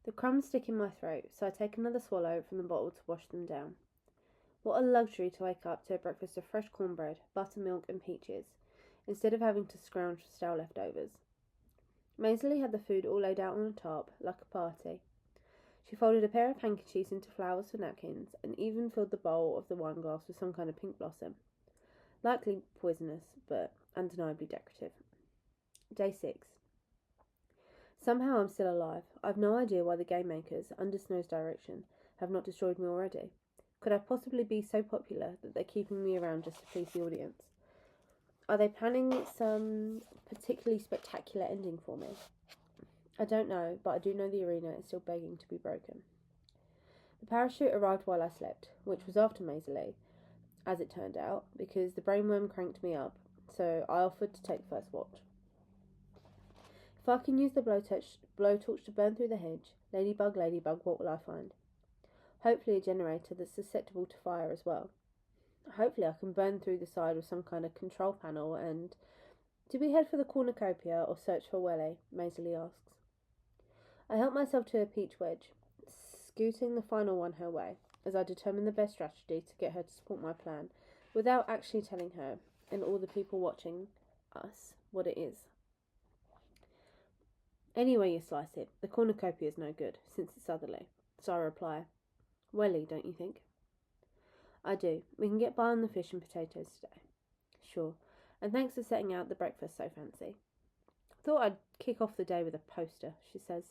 The crumbs stick in my throat, so I take another swallow from the bottle to wash them down. What a luxury to wake up to a breakfast of fresh cornbread, buttermilk, and peaches, instead of having to scrounge for stale leftovers. Maisie had the food all laid out on a tarp, like a party. She folded a pair of handkerchiefs into flowers for napkins, and even filled the bowl of the wine glass with some kind of pink blossom. Likely poisonous, but undeniably decorative. Day 6. Somehow I'm still alive. I've no idea why the game makers, under Snow's direction, have not destroyed me already. Could I possibly be so popular that they're keeping me around just to please the audience? Are they planning some particularly spectacular ending for me? I don't know, but I do know the arena is still begging to be broken. The parachute arrived while I slept, which was after Maisie, as it turned out, because the brainworm cranked me up, so I offered to take the first watch. If I can use the blowtorch to burn through the hedge, ladybug, what will I find? Hopefully a generator that's susceptible to fire as well. Hopefully I can burn through the side with some kind of control panel and... Do we head for the cornucopia or search for Welly? Maisie asks. I help myself to a peach wedge, scooting the final one her way, as I determine the best strategy to get her to support my plan, without actually telling her, and all the people watching us, what it is. Any way you slice it, the cornucopia is no good, since it's southerly. So I reply, Welly, don't you think? I do. We can get by on the fish and potatoes today. Sure. And thanks for setting out the breakfast so fancy. Thought I'd kick off the day with a poster, she says.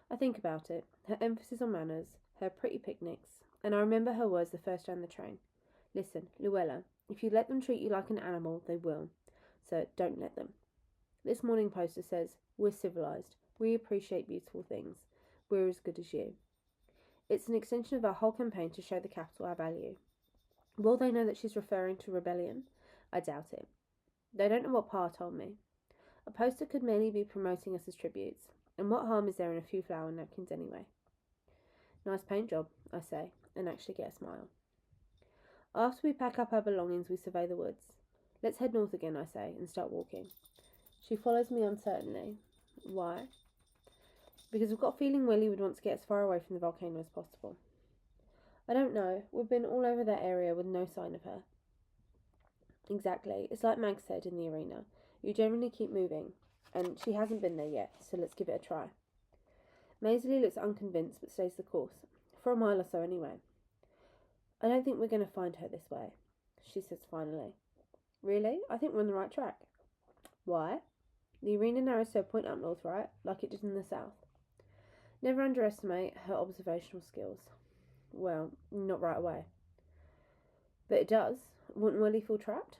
I think about it, her emphasis on manners, her pretty picnics, and I remember her words the first day on the train. Listen, Luella, if you let them treat you like an animal, they will. So don't let them. This morning poster says, we're civilized. We appreciate beautiful things. We're as good as you. It's an extension of our whole campaign to show the capital our value. Will they know that she's referring to rebellion? I doubt it. They don't know what Pa told me. A poster could merely be promoting us as tributes, and what harm is there in a few flower napkins anyway? Nice paint job, I say, and actually get a smile. After we pack up our belongings, we survey the woods. Let's head north again, I say, and start walking. She follows me uncertainly. Why? Because we've got a feeling Willie would want to get as far away from the volcano as possible. I don't know. We've been all over that area with no sign of her. Exactly. It's like Mag said in the arena. You generally keep moving, and she hasn't been there yet, so let's give it a try. Maisie looks unconvinced but stays the course, for a mile or so anyway. I don't think we're going to find her this way, she says finally. Really? I think we're on the right track. Why? The arena narrows to a point up north, right? Like it did in the south. Never underestimate her observational skills. Well, not right away. But it does. Wouldn't Willie feel trapped?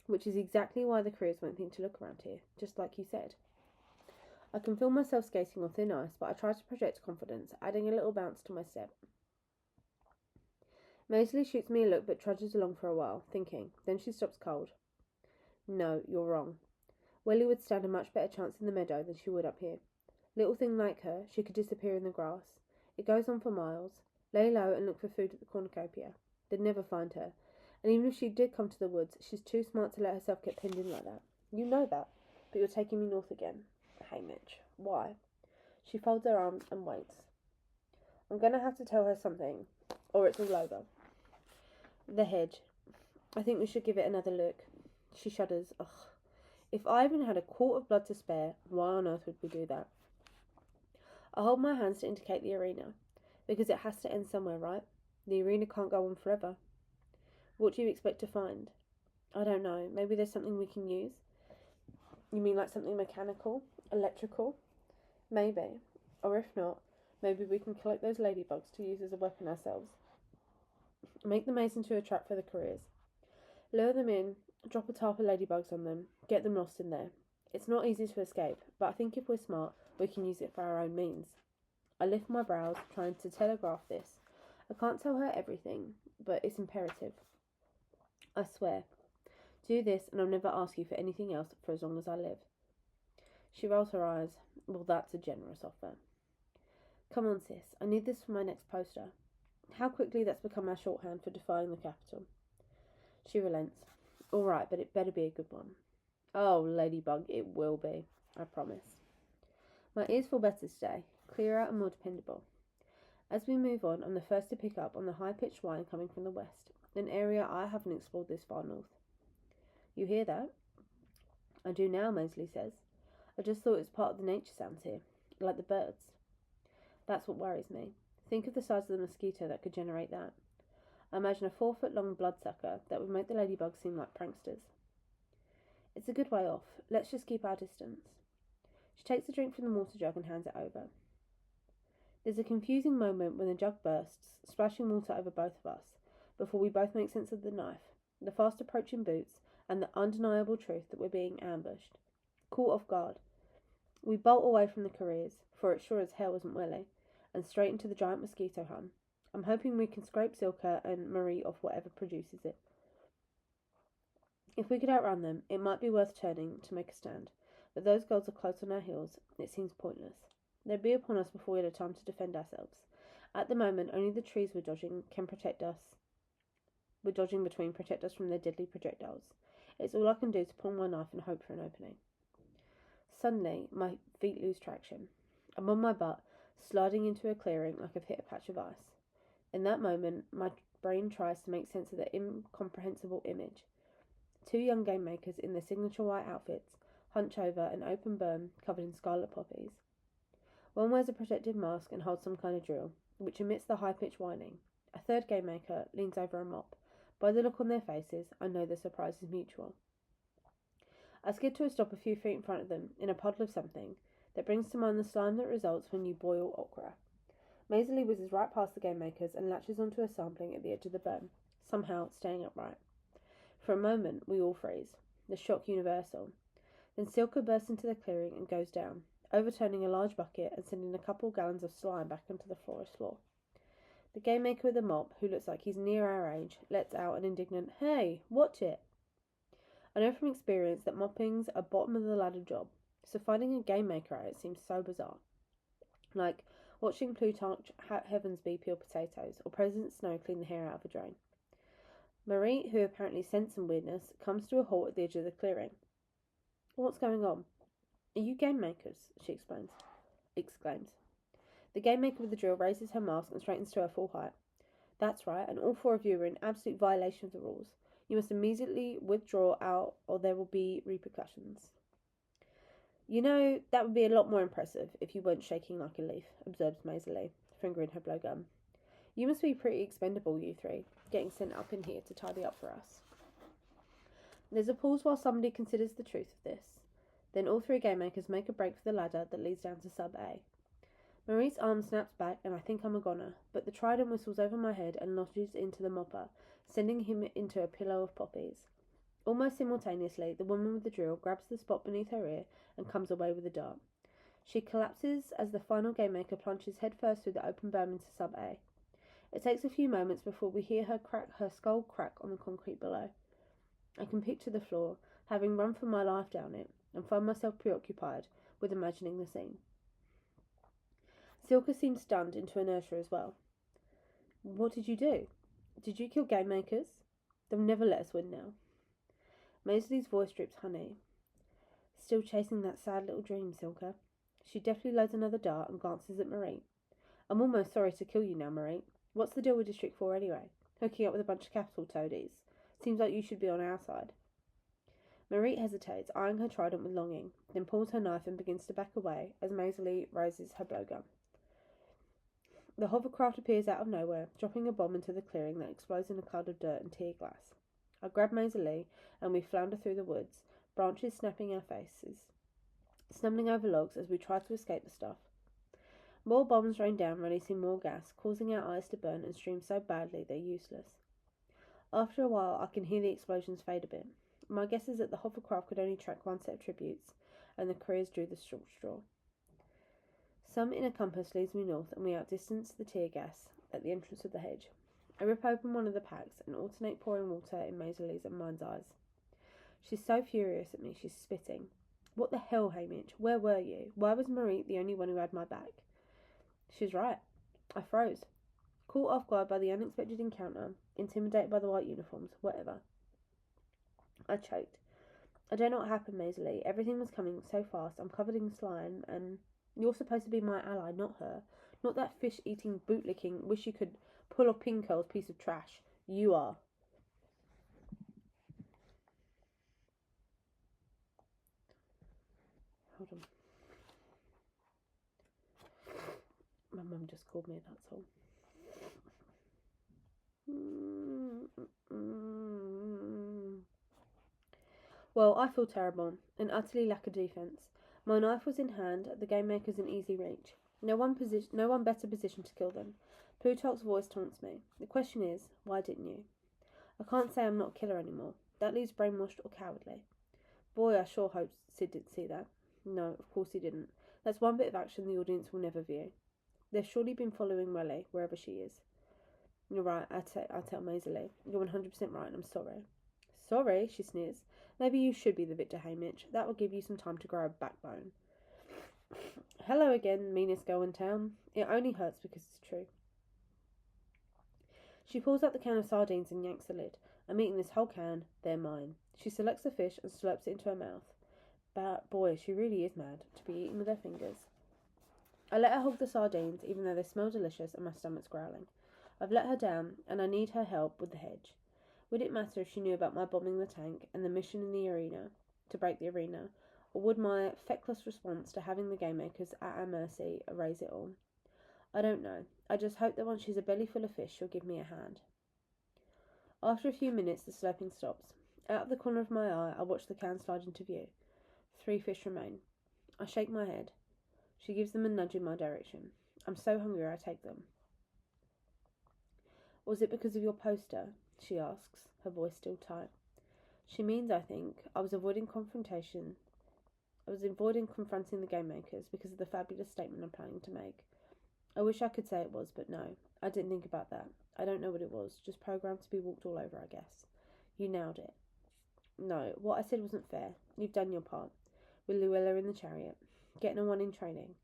Which is exactly why the careers won't think to look around here, just like you said. I can feel myself skating on thin ice, but I try to project confidence, adding a little bounce to my step. Maisie shoots me a look but trudges along for a while, thinking. Then she stops cold. No, you're wrong. Willie would stand a much better chance in the meadow than she would up here. Little thing like her, she could disappear in the grass. It goes on for miles. Lay low and look for food at the cornucopia. They'd never find her. And even if she did come to the woods, she's too smart to let herself get pinned in like that. You know that. But you're taking me north again. Hey, Mitch. Why? She folds her arms and waits. I'm going to have to tell her something, or it's all over. The hedge. I think we should give it another look. She shudders. Ugh. If I even had a quart of blood to spare, why on earth would we do that? I hold my hands to indicate the arena, because it has to end somewhere, right? The arena can't go on forever. What do you expect to find? I don't know. Maybe there's something we can use. You mean like something mechanical? Electrical? Maybe. Or if not, maybe we can collect those ladybugs to use as a weapon ourselves. Make the maze into a trap for the careers. Lure them in, drop a tarp of ladybugs on them, get them lost in there. It's not easy to escape, but I think if we're smart, we can use it for our own means. I lift my brows, trying to telegraph this. I can't tell her everything, but it's imperative. I swear. Do this, and I'll never ask you for anything else for as long as I live. She rolls her eyes. Well, that's a generous offer. Come on, sis. I need this for my next poster. How quickly that's become our shorthand for defying the capital. She relents. All right, but it better be a good one. Oh, ladybug, it will be. I promise. My ears feel better today. clearer and more dependable. As we move on, I'm the first to pick up on the high-pitched whine coming from the west, an area I haven't explored this far north. You hear that? I do now, Moseley says. I just thought it was part of the nature sounds here, like the birds. That's what worries me. Think of the size of the mosquito that could generate that. I imagine a 4-foot-long bloodsucker that would make the ladybugs seem like pranksters. It's a good way off. Let's just keep our distance. She takes a drink from the water jug and hands it over. There's a confusing moment when the jug bursts, splashing water over both of us, before we both make sense of the knife, the fast approaching boots, and the undeniable truth that we're being ambushed. Caught off guard. We bolt away from the careers, for it sure as hell isn't Willie, and straight into the giant mosquito hum. I'm hoping we can scrape Silka and Marie off whatever produces it. If we could outrun them, it might be worth turning to make a stand, but those girls are close on our heels. It seems pointless. They'd be upon us before we had time to defend ourselves. At the moment, only the trees we're dodging can protect us. We're dodging between protect us from their deadly projectiles. It's all I can do to pull my knife and hope for an opening. Suddenly, my feet lose traction. I'm on my butt, sliding into a clearing like I've hit a patch of ice. In that moment, my brain tries to make sense of the incomprehensible image. 2 young game makers in their signature white outfits hunch over an open burn covered in scarlet poppies. One wears a protective mask and holds some kind of drill, which emits the high-pitched whining. A third game maker leans over a mop. By the look on their faces, I know the surprise is mutual. I skid to a stop a few feet in front of them, in a puddle of something, that brings to mind the slime that results when you boil okra. Maisie whizzes right past the game makers and latches onto a sampling at the edge of the burn, somehow staying upright. For a moment, we all freeze, the shock universal. Then Silka bursts into the clearing and goes down, overturning a large bucket and sending a couple gallons of slime back onto the forest floor. The game maker with the mop, who looks like he's near our age, lets out an indignant, "Hey, watch it!" I know from experience that mopping's a bottom-of-the-ladder job, so finding a game maker at it seems so bizarre. Like watching Plutarch Heavensby peel potatoes, or President Snow clean the hair out of a drain. Marie, who apparently sensed some weirdness, comes to a halt at the edge of the clearing. "What's going on?" "Are you game makers?" she exclaims. The game maker with the drill raises her mask and straightens to her full height. "That's right, and all 4 of you are in absolute violation of the rules. You must immediately withdraw out, or there will be repercussions." "You know, that would be a lot more impressive if you weren't shaking like a leaf," observes Maisie, fingering her blowgun. "You must be pretty expendable, you 3, getting sent up in here to tidy up for us." There's a pause while somebody considers the truth of this. Then all 3 game makers make a break for the ladder that leads down to Sub A. Marie's arm snaps back and I think I'm a goner, but the trident whistles over my head and lodges into the mopper, sending him into a pillow of poppies. Almost simultaneously, the woman with the drill grabs the spot beneath her ear and comes away with a dart. She collapses as the final game maker plunges headfirst through the open berm into Sub A. It takes a few moments before we hear her skull crack on the concrete below. I can picture the floor, having run for my life down it, and find myself preoccupied with imagining the scene. Silka seems stunned into inertia as well. "What did you do? Did you kill game makers? They'll never let us win now." Maisie's voice drips honey. "Still chasing that sad little dream, Silka." She deftly loads another dart and glances at Marie. "I'm almost sorry to kill you now, Marie. What's the deal with District 4 anyway? Hooking up with a bunch of capital toadies. Seems like you should be on our side." Marie hesitates, eyeing her trident with longing, then pulls her knife and begins to back away as Maisie raises her blowgun. The hovercraft appears out of nowhere, dropping a bomb into the clearing that explodes in a cloud of dirt and tear glass. I grab Maisie and we flounder through the woods, branches snapping our faces, stumbling over logs as we try to escape the stuff. More bombs rain down, releasing more gas, causing our eyes to burn and stream so badly they're useless. After a while, I can hear the explosions fade a bit. My guess is that the hovercraft could only track one set of tributes, and the careers drew the short straw. Some inner compass leads me north, and we outdistance the tear gas at the entrance of the hedge. I rip open one of the packs and alternate pouring water in Maisie's and mine's eyes. She's so furious at me, she's spitting. "What the hell, Hamish? Where were you? Why was Marie the only one who had my back?" She's right. I froze. Caught off guard by the unexpected encounter, intimidated by the white uniforms, whatever. I choked. "I don't know what happened, Maisie. Everything was coming so fast. I'm covered in slime, and..." You're supposed to be my ally, not her. Not that fish-eating, bootlicking, wish you could pull off pin curls piece of trash. You are. Hold on. My mum just called me, that's all. Well, I feel terrible and utterly lack a defence. My knife was in hand, the game makers in easy reach. No one better positioned to kill them. Plutarch's voice taunts me. The question is, why didn't you? I can't say I'm not a killer anymore. That leaves brainwashed or cowardly. Boy, I sure hope Sid didn't see that. No, of course he didn't. That's one bit of action the audience will never view. They've surely been following Relly, wherever she is. You're right, I tell Maisie. You're 100% right, and I'm sorry. Sorry, she sneers. Maybe you should be the victor, Haymitch. That will give you some time to grow a backbone. Hello again, meanest girl in town. It only hurts because it's true. She pulls out the can of sardines and yanks the lid. I'm eating this whole can, they're mine. She selects the fish and slurps it into her mouth. But boy, she really is mad to be eaten with her fingers. I let her hold the sardines, even though they smell delicious and my stomach's growling. I've let her down, and I need her help with the hedge. Would it matter if she knew about my bombing the tank and the mission in the arena, to break the arena, or would my feckless response to having the game makers at our mercy erase it all? I don't know. I just hope that once she's a belly full of fish, she'll give me a hand. After a few minutes, the slurping stops. Out of the corner of my eye, I watch the can slide into view. 3 fish remain. I shake my head. She gives them a nudge in my direction. I'm so hungry I take them. Was it because of your poster? She asks, her voice still tight. She means, I think, I was avoiding confronting the game makers because of the fabulous statement I'm planning to make. I wish I could say it was, but no. I didn't think about that. I don't know what it was. Just programmed to be walked all over, I guess. You nailed it. No, what I said wasn't fair. You've done your part. With Luella in the chariot. Getting a 1 in training.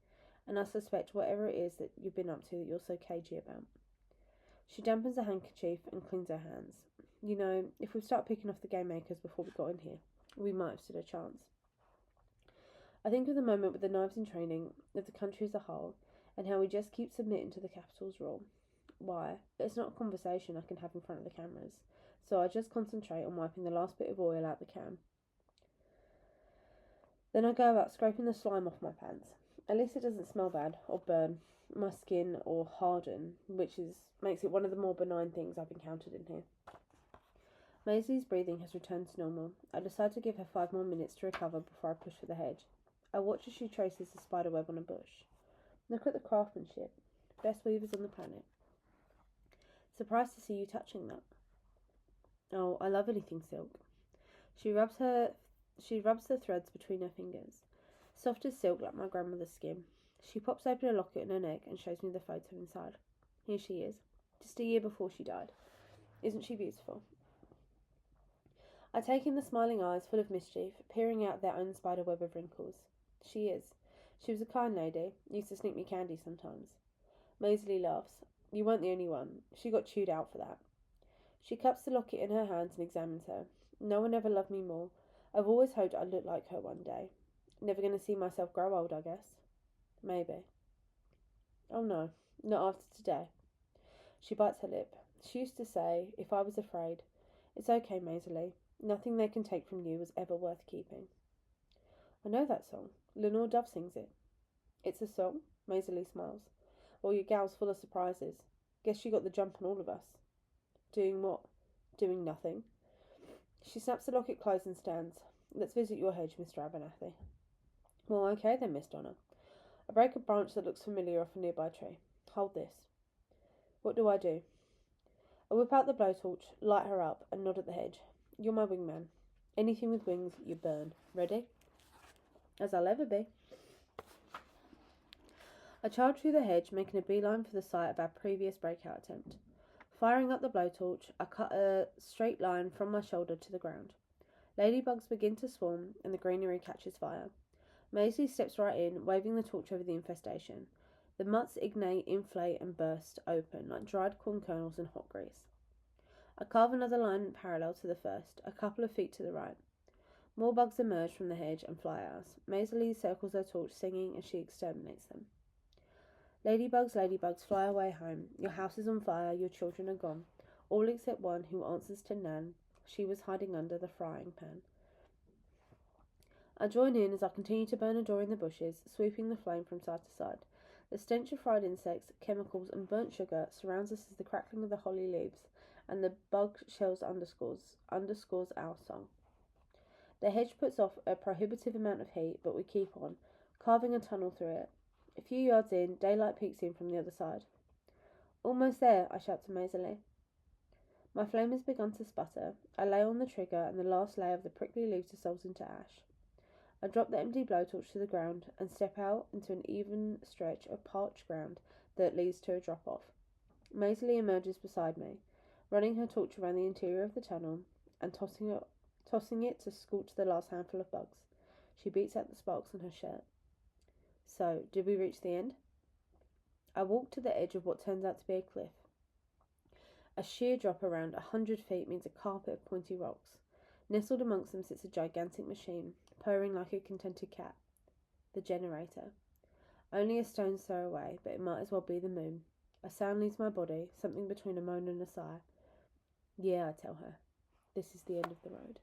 And I suspect whatever it is that you've been up to that you're so cagey about. She dampens a handkerchief and cleans her hands. You know, if we start picking off the game makers before we got in here, we might have stood a chance. I think of the moment with the knives in training, of the country as a whole, and how we just keep submitting to the capital's rule. Why? It's not a conversation I can have in front of the cameras, so I just concentrate on wiping the last bit of oil out the can. Then I go about scraping the slime off my pants. At least it doesn't smell bad, or burn my skin, or harden, which makes it one of the more benign things I've encountered in here. Maisie's breathing has returned to normal. I decide to give her 5 more minutes to recover before I push for the hedge. I watch as she traces the spider web on a bush. Look at the craftsmanship. Best weavers on the planet. Surprised to see you touching that. Oh, I love anything silk. She rubs the threads between her fingers. Soft as silk, like my grandmother's skin. She pops open a locket in her neck and shows me the photo inside. Here she is, just a year before she died. Isn't she beautiful? I take in the smiling eyes full of mischief, peering out their own spiderweb of wrinkles. She is. She was a kind lady, used to sneak me candy sometimes. Maisie laughs. You weren't the only one. She got chewed out for that. She cups the locket in her hands and examines her. No one ever loved me more. I've always hoped I'd look like her one day. Never going to see myself grow old, I guess. Maybe. Oh no, not after today. She bites her lip. She used to say, if I was afraid, it's okay, Maisie. Nothing they can take from you was ever worth keeping. I know that song. Lenore Dove sings it. It's a song? Maisie smiles. Well, your gal's full of surprises. Guess you got the jump on all of us. Doing what? Doing nothing. She snaps the locket closed and stands. Let's visit your hedge, Mr. Abernathy. Well, okay then, Miss Donna. I break a branch that looks familiar off a nearby tree. Hold this. What do? I whip out the blowtorch, light her up, and nod at the hedge. You're my wingman. Anything with wings, you burn. Ready? As I'll ever be. I charge through the hedge, making a beeline for the site of our previous breakout attempt. Firing up the blowtorch, I cut a straight line from my shoulder to the ground. Ladybugs begin to swarm, and the greenery catches fire. Maisie steps right in, waving the torch over the infestation. The mutts ignite, inflate, and burst open like dried corn kernels in hot grease. I carve another line parallel to the first, a couple of feet to the right. More bugs emerge from the hedge and fly at us. Maisie circles her torch, singing as she exterminates them. Ladybugs, ladybugs, fly away home. Your house is on fire, your children are gone. All except one who answers to Nan. She was hiding under the frying pan. I join in as I continue to burn a door in the bushes, sweeping the flame from side to side. The stench of fried insects, chemicals, and burnt sugar surrounds us as the crackling of the holly leaves and the bug shells underscores our song. The hedge puts off a prohibitive amount of heat, but we keep on, carving a tunnel through it. A few yards in, daylight peeks in from the other side. Almost there, I shout to Maisie. My flame has begun to sputter. I lay on the trigger, and the last layer of the prickly leaves dissolves into ash. I drop the empty blowtorch to the ground and step out into an even stretch of parched ground that leads to a drop-off. Maisie emerges beside me, running her torch around the interior of the tunnel and tossing it to scorch the last handful of bugs. She beats out the sparks on her shirt. So, did we reach the end? I walk to the edge of what turns out to be a cliff. A sheer drop around 100 feet means a carpet of pointy rocks. Nestled amongst them sits a gigantic machine, purring like a contented cat. The generator. Only a stone's throw away, but it might as well be the moon. A sound leaves my body, something between a moan and a sigh. Yeah, I tell her. This is the end of the road.